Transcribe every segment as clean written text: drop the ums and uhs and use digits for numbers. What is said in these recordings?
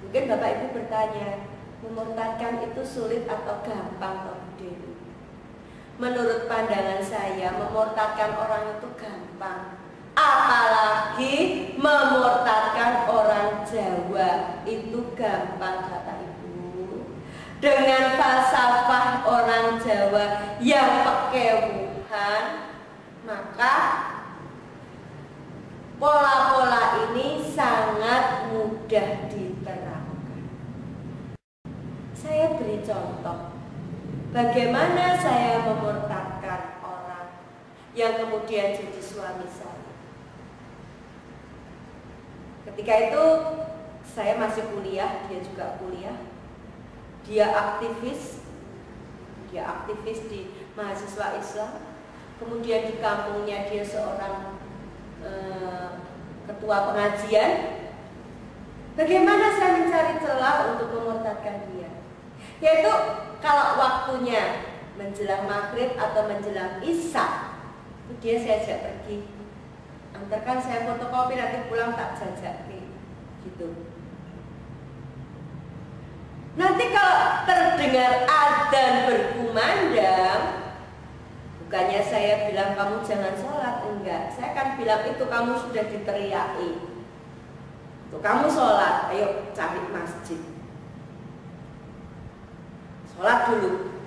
Mungkin Bapak Ibu bertanya, memurtadkan itu sulit atau gampang Pak Bude? Menurut pandangan saya, memurtadkan orang itu gampang. Apalagi memurtadkan orang Jawa itu gampang Bapak Ibu. Dengan falsafah orang Jawa yang pekewuhan, maka pola-pola ini sangat mudah diterapkan. Saya beri contoh, bagaimana saya memurtadkan orang yang kemudian jadi suami saya. Ketika itu saya masih kuliah, dia juga kuliah. Dia aktivis di mahasiswa Islam. Kemudian di kampungnya dia seorang ketua pengajian. Bagaimana saya mencari celah untuk memurtadkan dia? Yaitu kalau waktunya menjelang maghrib atau menjelang isya, itu dia saya ajak pergi. Antarkan saya fotokopi, nanti pulang tak jajaki gitu. Nanti kalau terdengar adzan berkumandang, bukannya saya bilang kamu jangan sholat, enggak. Saya akan bilang itu kamu sudah diteriaki. Tuh, kamu sholat, ayo cari masjid. Sholat dulu.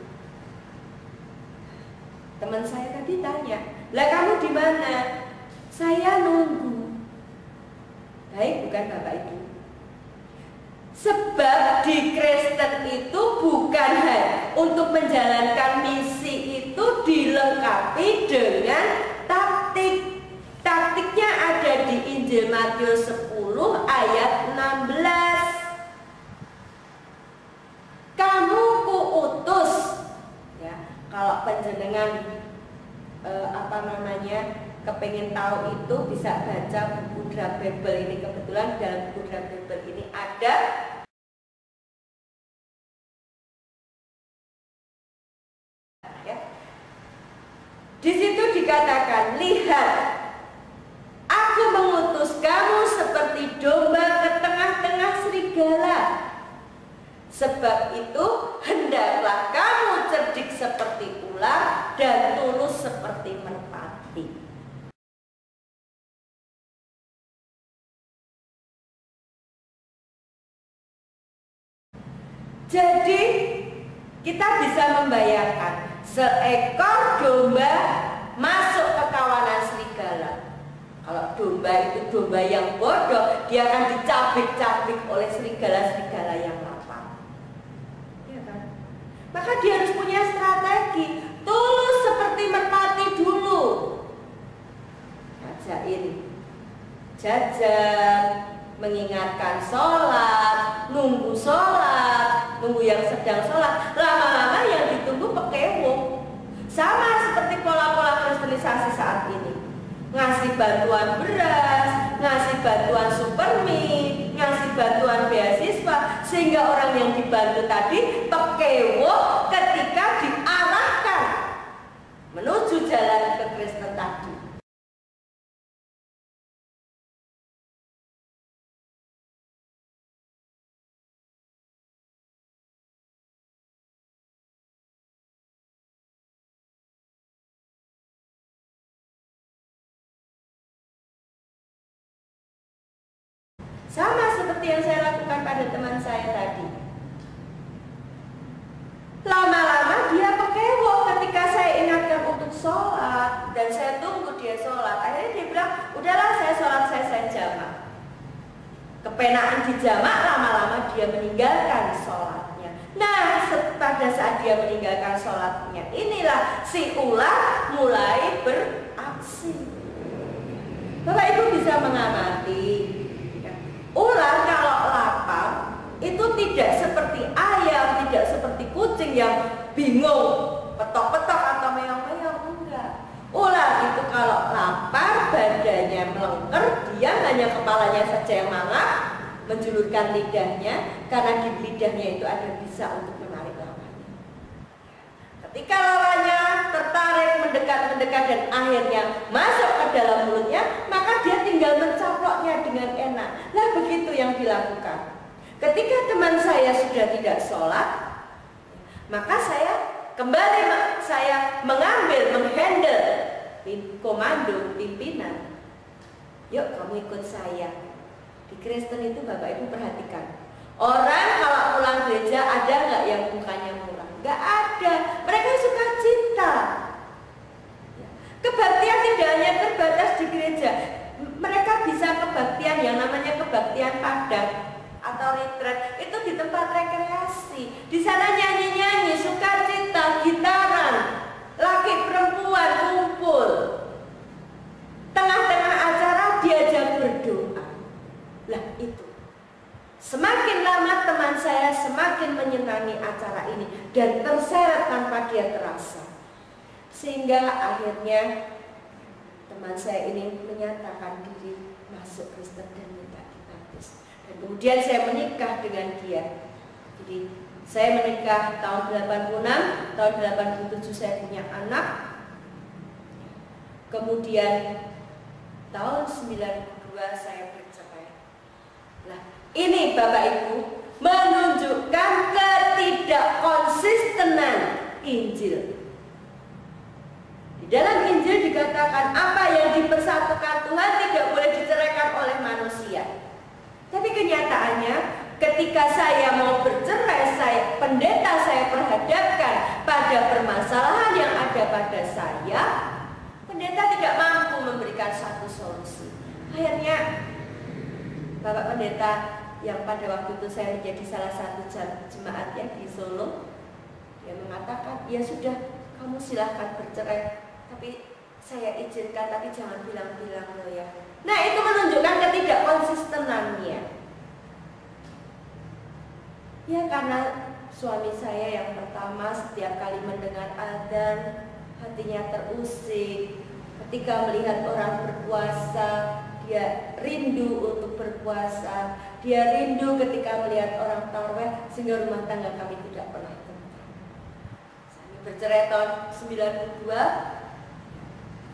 Teman saya tadi tanya, lah kamu di mana? Saya nunggu. Baik bukan Bapak Ibu? Sebab di Kristen itu bukan hanya untuk menjalankan misi itu dilengkapi dengan taktik. Taktiknya ada di Injil Matius 10 ayat 16. Kamu kuutus, ya, kalau panjenengan kepengen tahu itu bisa baca buku Draft Bible ini. Kebetulan dalam buku Draft Bible ini ada ya. Di situ dikatakan, lihat, aku mengutus kamu seperti domba ke tengah-tengah serigala. Sebab itu hendaklah kamu cerdik seperti ular dan tulus seperti merpati. Jadi kita bisa membayangkan seekor domba masuk ke kawanan serigala. Kalau domba itu domba yang bodoh, dia akan dicabik-cabik oleh serigala-serigala yang lapar. Ya kan? Maka dia harus punya strategi. Tulus seperti merpati dulu. Ngajain jajan, mengingatkan sholat, nunggu yang sedang sholat. Lama-lama yang ditunggu pekewuk. Sama seperti pola-pola kristenisasi saat ini. Ngasih bantuan beras, ngasih bantuan supermi, ngasih bantuan beasiswa, sehingga orang yang dibantu tadi pekewuk ketika diarahkan menuju jalan ke Kristen tadi. Sama seperti yang saya lakukan pada teman saya tadi. Lama-lama dia pekewuk ketika saya ingatkan untuk sholat, dan saya tunggu dia sholat. Akhirnya dia bilang, udahlah saya sholat saya jamak. Kepenaan di jamak, lama-lama dia meninggalkan sholatnya. Nah, pada saat dia meninggalkan sholatnya, inilah si ular mulai beraksi. Bapak Ibu bisa mengamati, ular kalau lapar itu tidak seperti ayam, tidak seperti kucing yang bingung, petok-petok atau meong-meong, enggak. Ular itu kalau lapar, badannya melengker, dia hanya kepalanya saja yang mangap, menjulurkan lidahnya, karena di lidahnya itu ada bisa untuk menarik lawannya. Ketika lawannya tertarik, mendekat, dan akhirnya masuk ke dalam mulutnya, maka dia tinggal mencaploknya dengan enak. Nah, begitu yang dilakukan. Ketika teman saya sudah tidak sholat, maka saya kembali menghandle komando pimpinan. Yuk kamu ikut saya. Di Kristen itu Bapak Ibu perhatikan, orang kalau pulang gereja ada nggak yang mukanya murah? Nggak ada. Mereka suka cita. Kebaktian tidak hanya terbatas di gereja. Mereka bisa kebaktian yang namanya kebaktian padang atau retreat itu di tempat rekreasi. Di sana nyanyi-nyanyi, sukacita, gitaran, laki perempuan kumpul. Tengah-tengah acara diajak berdoa. Lah itu. Semakin lama teman saya semakin menyenangi acara ini dan terseret tanpa dia terasa. Sehingga akhirnya teman saya ini menyatakan diri masuk Kristen dan minta dibaptis. Dan kemudian saya menikah dengan dia. Jadi saya menikah tahun 86, tahun 87 saya punya anak. Kemudian tahun 92 saya bercerai. Nah, ini Bapak Ibu menunjukkan ketidakkonsistenan Injil. Di dalam Injil dikatakan apa yang dipersatukan Tuhan tidak boleh diceraikan oleh manusia. Tapi kenyataannya ketika saya mau bercerai, pendeta saya perhadapkan pada permasalahan yang ada pada saya, pendeta tidak mampu memberikan satu solusi. Akhirnya Bapak Pendeta yang pada waktu itu saya menjadi salah satu jemaat yang di Solo, dia mengatakan, ya sudah kamu silahkan bercerai, tapi saya izinkan, tapi jangan bilang-bilang loh ya. Nah itu menunjukkan ketidakkonsistenannya. Ya karena suami saya yang pertama setiap kali mendengar adzan hatinya terusik. Ketika melihat orang berpuasa, dia rindu untuk berpuasa. Dia rindu ketika melihat orang tarawih, sehingga rumah tangga kami tidak pernah tentram. Kami bercerai tahun 92.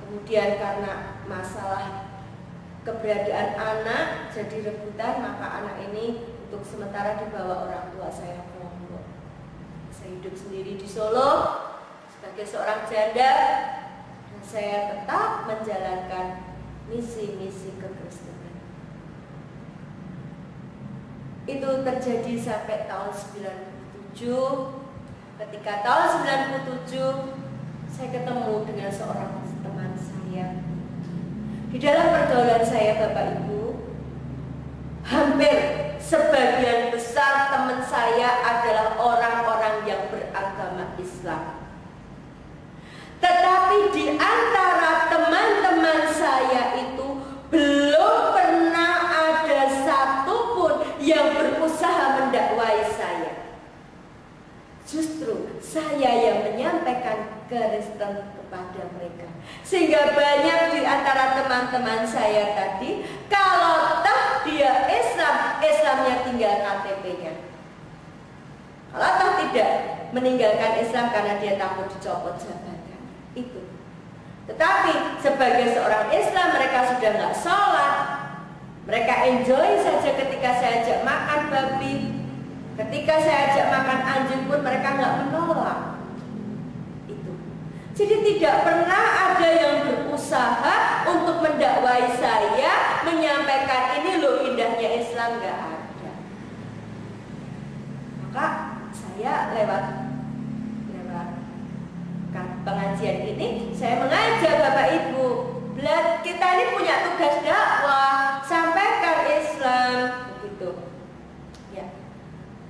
Kemudian karena masalah keberadaan anak jadi rebutan, maka anak ini untuk sementara dibawa orang tua saya ke Lombok. Saya hidup sendiri di Solo sebagai seorang janda, dan saya tetap menjalankan misi-misi kekristenan. Itu terjadi sampai tahun 97. Ketika tahun 97 saya ketemu dengan seorang teman saya. Di dalam pergaulan saya Bapak Ibu, hampir sebagian besar teman saya adalah orang-orang yang beragama Islam. Tetapi di antara teman-teman saya itu belum pernah ada satupun yang berusaha mendakwai saya. Justru saya yang menyampaikan Kristen kepada mereka. Sehingga banyak di antara teman-teman saya tadi, kalau toh dia Islam, Islamnya tinggal KTP-nya. Kalau toh tidak, meninggalkan Islam karena dia takut dicopot jabatan. Itu. Tetapi sebagai seorang Islam mereka sudah nggak sholat. Mereka enjoy saja ketika saya ajak makan babi. Ketika saya ajak makan anjing pun mereka nggak menolak. Itu. Jadi tidak pernah ada yang berusaha untuk mendakwai saya, menyampaikan ini loh indahnya Islam, nggak ada. Maka saya lewat pengajian ini, saya mengajak Bapak Ibu, kita ini punya tugas dakwah, sampaikan Islam, begitu. Ya.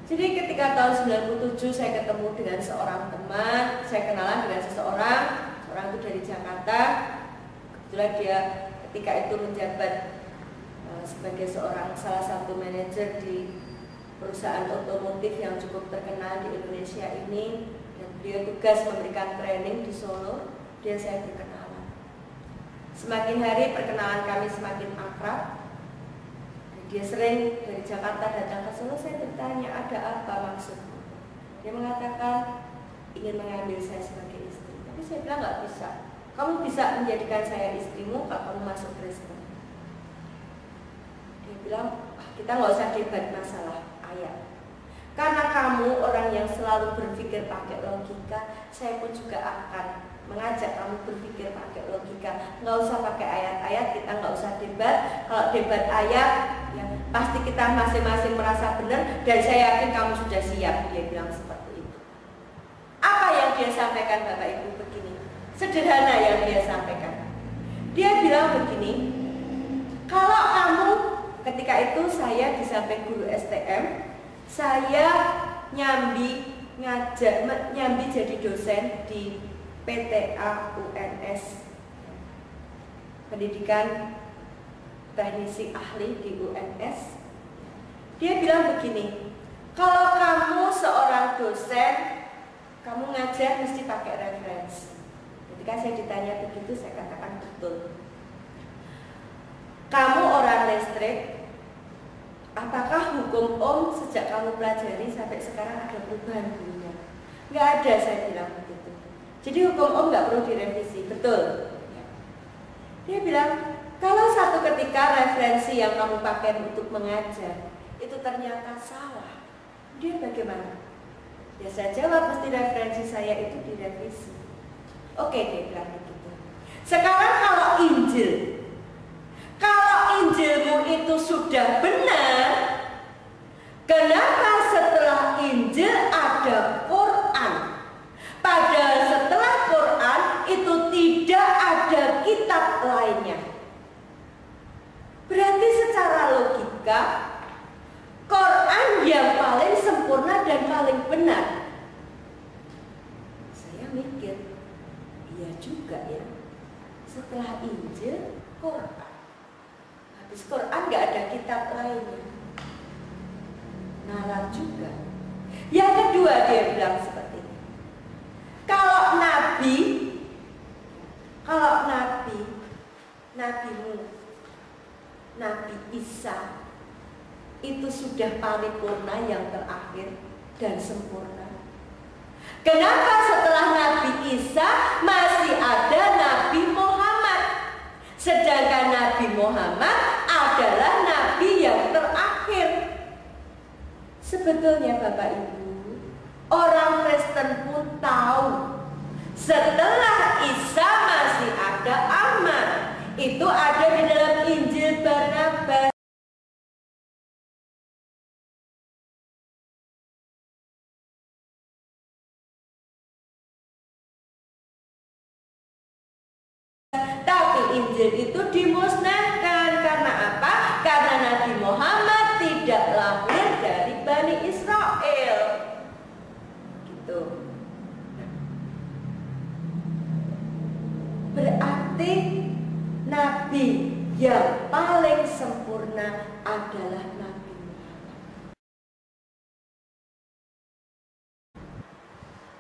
Jadi ketika tahun 97 saya ketemu dengan seorang teman, saya kenalan dengan seseorang, orang itu dari Jakarta. Kebetulan dia ketika itu menjabat sebagai salah satu manajer di perusahaan otomotif yang cukup terkenal di Indonesia ini. Dan beliau tugas memberikan training di Solo. Dia saya berkenalan. Semakin hari perkenalan kami semakin akrab. Dia sering dari Jakarta datang ke Solo. Saya bertanya, ada apa maksudmu? Dia mengatakan ingin mengambil saya sebagai istri. Tapi saya bilang nggak bisa. Kamu bisa menjadikan saya istrimu kalau kamu masuk Kristen. Dia bilang, kita nggak usah debat masalah ayat. Karena kamu orang yang selalu berpikir pakai logika, saya pun juga akan mengajak kamu berpikir pakai logika. Nggak usah pakai ayat-ayat, kita nggak usah debat. Kalau debat ayat, ya pasti kita masing-masing merasa benar, dan saya yakin kamu sudah siap. Dia bilang seperti itu. Apa yang dia sampaikan Bapak Ibu begini? Sederhana yang dia sampaikan. Dia bilang begini, kalau kamu, ketika itu saya di samping guru STM, saya nyambi jadi dosen di PTA UNS, pendidikan teknisi ahli di UNS. Dia bilang begini, kalau kamu seorang dosen, kamu ngajar mesti pakai referensi. Ketika saya ditanya begitu, saya katakan betul. Kamu orang listrik, apakah hukum Om sejak kamu pelajari sampai sekarang ada perubahan bunyinya? Nggak ada, saya bilang begitu. Jadi hukum Om nggak perlu direvisi, betul. Dia bilang, kalau satu ketika referensi yang kamu pakai untuk mengajar itu ternyata salah, dia bagaimana? Ya saya jawab, mesti referensi saya itu direvisi. Oke, dia bilang begitu. Sekarang kalau Injilmu itu sudah benar, kenapa setelah Injil ada Quran? Padahal setelah Quran itu tidak ada kitab lainnya. Berarti secara logika Quran yang paling sempurna dan paling benar. Saya mikir, iya juga ya. Setelah Injil, Quran. Habis Quran nggak ada kitab lainnya. Nalar juga. Yang kedua dia bilang seperti ini. Kalau Nabi Isa itu sudah paripurna yang terakhir dan sempurna. Kenapa setelah Nabi Isa masih ada Nabi Muhammad? Sedangkan Nabi Muhammad adalah Nabi yang terakhir. Sebetulnya Bapak Ibu, orang Kristen pun tahu setelah Isa masih ada Ahmad. Itu ada di dalam Injil Barnabas. Tapi Injil itu dimusnahkan. Karena apa? Karena Nabi Muhammad tidak lahir dari Bani Israel. Gitu. Berarti Nabi yang paling sempurna adalah Nabi Muhammad.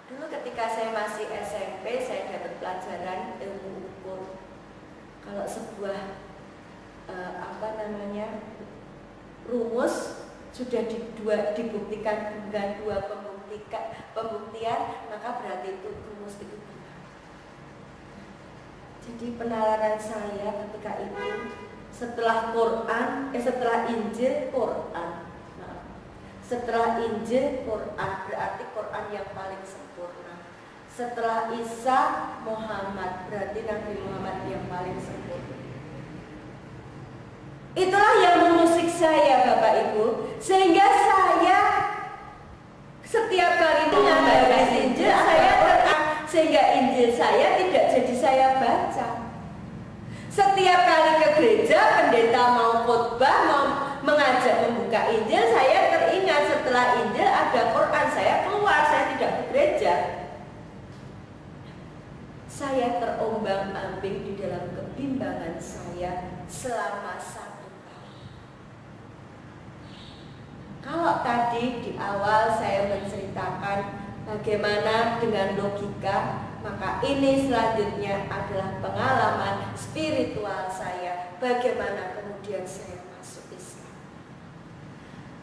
Dulu ketika saya masih SMP, saya dapat pelajaran ilmu ukur. Kalau sebuah rumus sudah dibuktikan dengan dua pembuktian, maka berarti itu rumus itu benar. Jadi penalaran saya ketika itu setelah Injil Quran. Nah, setelah Injil Quran berarti Quran yang paling sempurna. Setelah Isa Muhammad, berarti Nabi Muhammad yang paling sempurna. Itulah yang mengusik saya Bapak Ibu, sehingga saya setiap kali membaca Injil saya sehingga Injil saya tidak jadi saya baca. Setiap kali ke gereja, pendeta mau khotbah, mau mengajak membuka Injil, saya teringat setelah Injil ada Quran, saya keluar, saya tidak ke gereja. Saya terombang-ambing di dalam kebimbangan saya selama 1 tahun. Kalau tadi di awal saya menceritakan bagaimana dengan logika, maka ini selanjutnya adalah pengalaman spiritual saya. Bagaimana kemudian saya masuk Islam.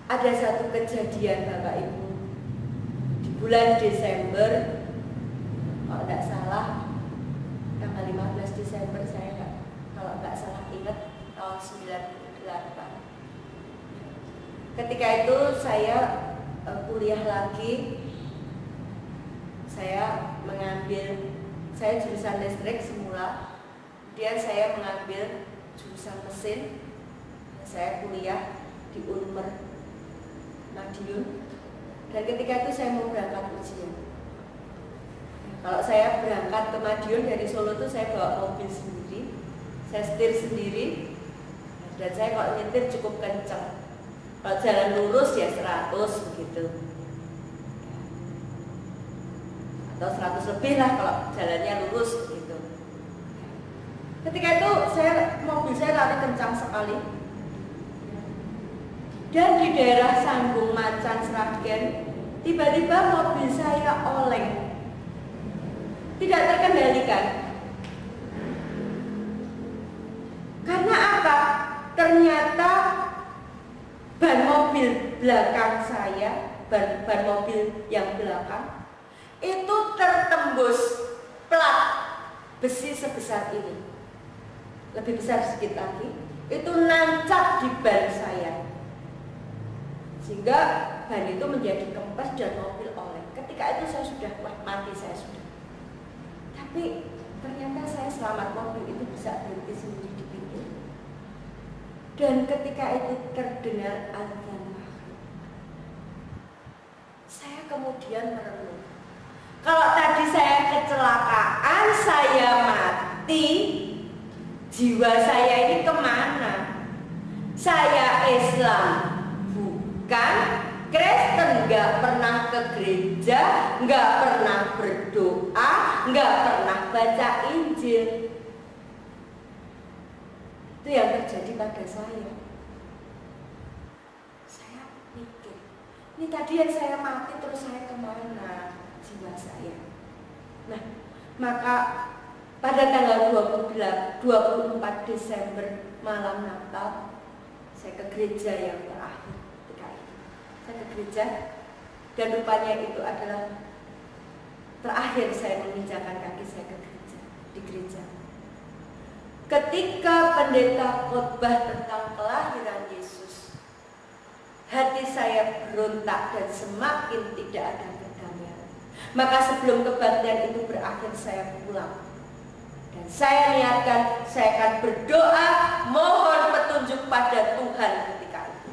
Ada satu kejadian Bapak Ibu, di bulan Desember, kalau tidak salah tanggal 15 Desember saya kalau nggak salah ingat tahun 98. Ketika itu saya kuliah lagi. Saya jurusan listrik semula. Kemudian saya mengambil jurusan mesin. Saya kuliah di Unmer Madiun. Dan ketika itu saya mau berangkat ujian. Kalau saya berangkat ke Madiun dari Solo itu saya bawa mobil sendiri, saya setir sendiri, dan saya kalau nyetir cukup kencang. Kalau jalan lurus ya 100 begitu, atau 100 lebih lah kalau jalannya lurus begitu. Ketika itu mobil saya lari kencang sekali, dan di daerah Sanggung Macan Sragen tiba-tiba mobil saya oleng, tidak terkendalikan. Karena apa? Ternyata ban mobil belakang saya, ban mobil yang belakang itu tertembus plat besi sebesar ini, lebih besar sedikit lagi, itu nancap di ban saya, sehingga ban itu menjadi kempes dan mobil oleng. Ketika itu saya sudah, wah mati saya sudah. Tapi ternyata saya selamat, mobil itu bisa berhenti sendiri di pinggir. Dan ketika itu terdengar azan maghrib, saya kemudian merenung. Kalau tadi saya kecelakaan, saya mati, jiwa saya ini kemana? Saya Islam bukan, Kristen, nggak pernah ke gereja, nggak pernah berdoa, nggak pernah baca Injil. Itu yang terjadi pada saya. Saya mikir, ini tadi yang saya mati, terus saya kemana jiwa saya? Nah, maka pada tanggal 24 Desember malam Natal, saya ke gereja yang terakhir. Saya ke gereja, dan rupanya itu adalah terakhir saya menginjakan kaki saya ke gereja, di gereja. Ketika pendeta khotbah tentang kelahiran Yesus, hati saya berontak dan semakin tidak ada perdamaian. Maka sebelum kebaktian itu berakhir, saya pulang. Dan saya niatkan, saya akan berdoa, mohon petunjuk pada Tuhan ketika itu.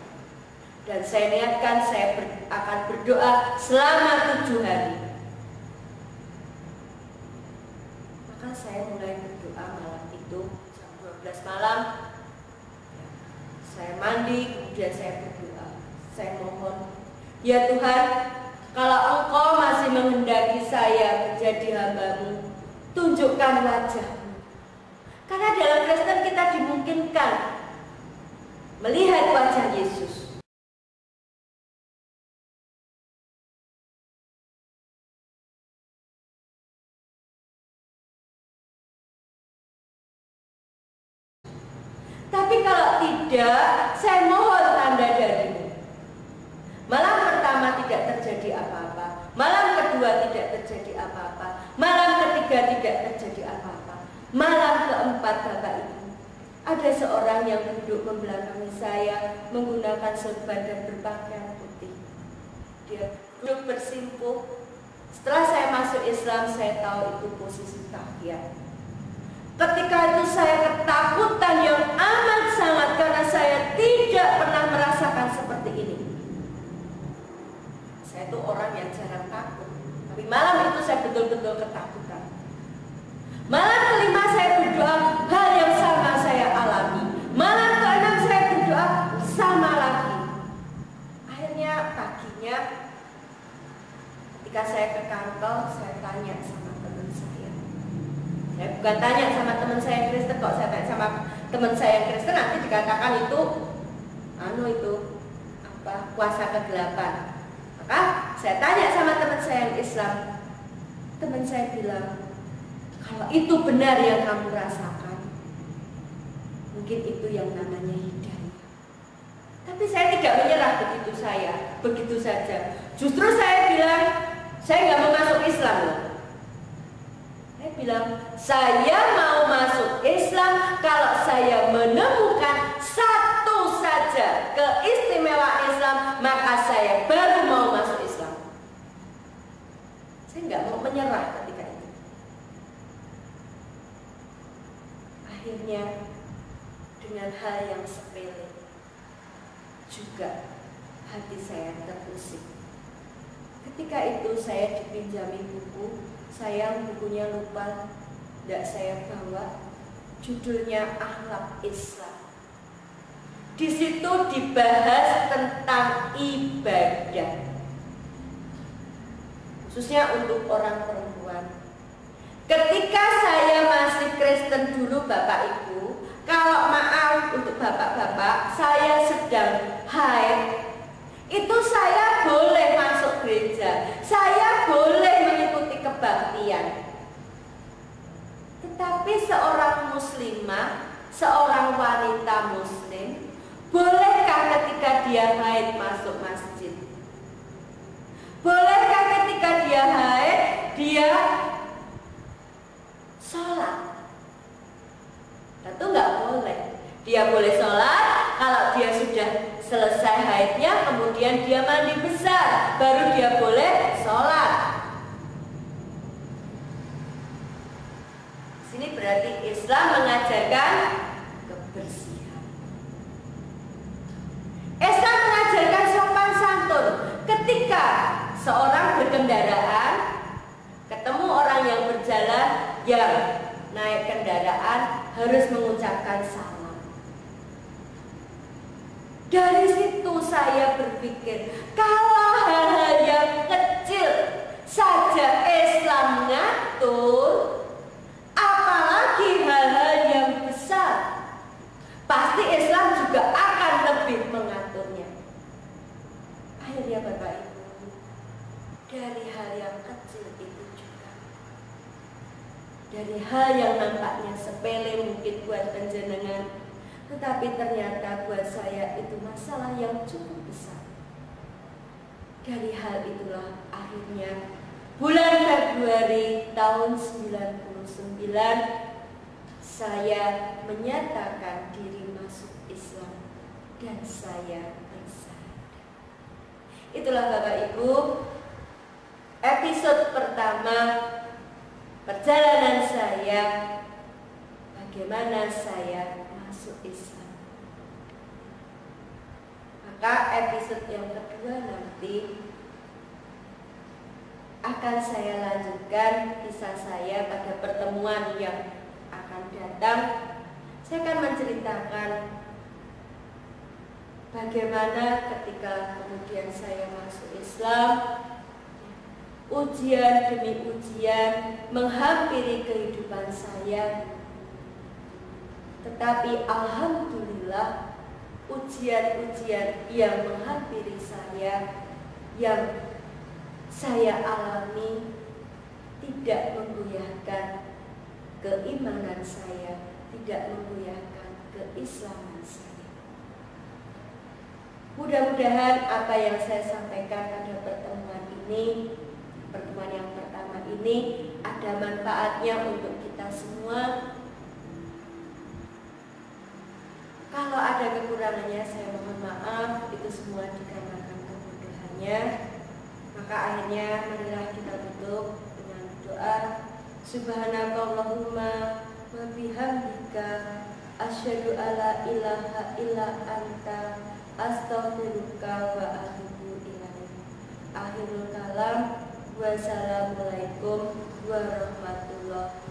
Dan saya niatkan, saya akan berdoa selama 7 hari. Maka saya mulai berdoa malam itu, jam 12 malam. Saya mandi, kemudian saya berdoa. Saya mohon, ya Tuhan, kalau Engkau masih menghendaki saya menjadi hamba-Mu, tunjukkan wajah-Mu. Karena dalam Kristen kita dimungkinkan melihat wajah Yesus. Tapi kalau tidak, saya mohon tanda dari-Mu. Malam pertama tidak terjadi apa-apa, malam kedua tidak terjadi apa-apa, malam ketiga tidak terjadi apa-apa. Malam keempat, Bapak Ibu, ada seorang yang duduk membelakangi saya menggunakan sorban dan berpakaian putih. Dia duduk bersimpuh. Setelah saya masuk Islam, saya tahu itu posisi tahiyat. Ketika itu saya ketakutan yang amat sangat karena saya tidak pernah merasakan seperti ini. Saya itu orang yang jarang takut, tapi malam itu saya betul-betul ketakutan. Malam kelima saya berdoa, hal yang sama saya alami. Malam keenam saya berdoa, sama lagi. Akhirnya paginya, ketika saya ke kantor, saya tanya sama teman saya. Saya bukan tanya sama teman saya yang Kristen, kok saya tanya sama teman saya yang Kristen, nanti dikatakan itu kuasa kegelapan. Maka saya tanya sama teman saya yang Islam. Teman saya bilang, kalau itu benar yang kamu rasakan, mungkin itu yang namanya hidayah. Tapi saya tidak menyerah begitu saja. Justru saya bilang, saya nggak mau masuk Islam loh. Saya bilang, saya mau masuk Islam kalau saya menemukan satu saja ada keistimewaan Islam, maka saya baru mau masuk Islam. Saya nggak mau menyerah ketika itu. Akhirnya dengan hal yang sepele juga hati saya terusik. Ketika itu saya dipinjami buku, sayang bukunya lupa, tidak saya bawa. Judulnya Akhlak Islam. Di situ dibahas tentang ibadah, khususnya untuk orang perempuan. Ketika saya masih Kristen dulu Bapak Ibu, kalau maaf untuk bapak-bapak, saya sedang haid, itu saya boleh masuk gereja, saya boleh mengikuti kebaktian. Tetapi seorang muslimah, seorang wanita muslim, bolehkah ketika dia haid masuk masjid? Bolehkah ketika dia haid, dia sholat? Tentu nggak boleh. Dia boleh sholat kalau dia sudah selesai haidnya, kemudian dia mandi besar, baru dia boleh sholat. Sini berarti Islam mengajarkan kebersihan. Islam mengajarkan sopan santun. Ketika seorang berkendaraan, ketemu orang yang berjalan, yang naik kendaraan harus mengucapkan salam. Dari situ saya berpikir, kalau hal-hal yang kecil saja Islam ngatur, apalagi hal-hal yang besar, pasti Islam juga akan lebih mengaturnya. Akhirnya Bapak Ibu, dari hal yang kecil itu juga, dari hal yang nampaknya sepele mungkin buat panjenengan, tetapi ternyata buat saya itu masalah yang cukup besar. Dari hal itulah akhirnya bulan Februari tahun 99 saya menyatakan diri masuk Islam dan saya bersyahadat. Itulah Bapak Ibu episode pertama perjalanan saya, bagaimana saya masuk Islam. Maka episode yang kedua nanti akan saya lanjutkan kisah saya pada pertemuan yang akan datang. Saya akan menceritakan bagaimana ketika kemudian saya masuk Islam, ujian demi ujian menghampiri kehidupan saya. Tetapi alhamdulillah ujian-ujian yang menghampiri saya, yang saya alami, tidak menggoyahkan keimanan saya, tidak menggoyahkan keislaman saya. Mudah-mudahan apa yang saya sampaikan pada pertemuan ini, pertemuan yang pertama ini, ada manfaatnya untuk kita semua. Kalau ada kekurangannya saya mohon maaf, itu semua dikarenakan kebodohannya. Maka akhirnya marilah kita tutup dengan doa. Subhanakallahumma wa bihamdika asyhadu alla ilaha illa anta astaghfiruka wa atubu ilaik. Akhirul kalam, wassalamualaikum warahmatullahi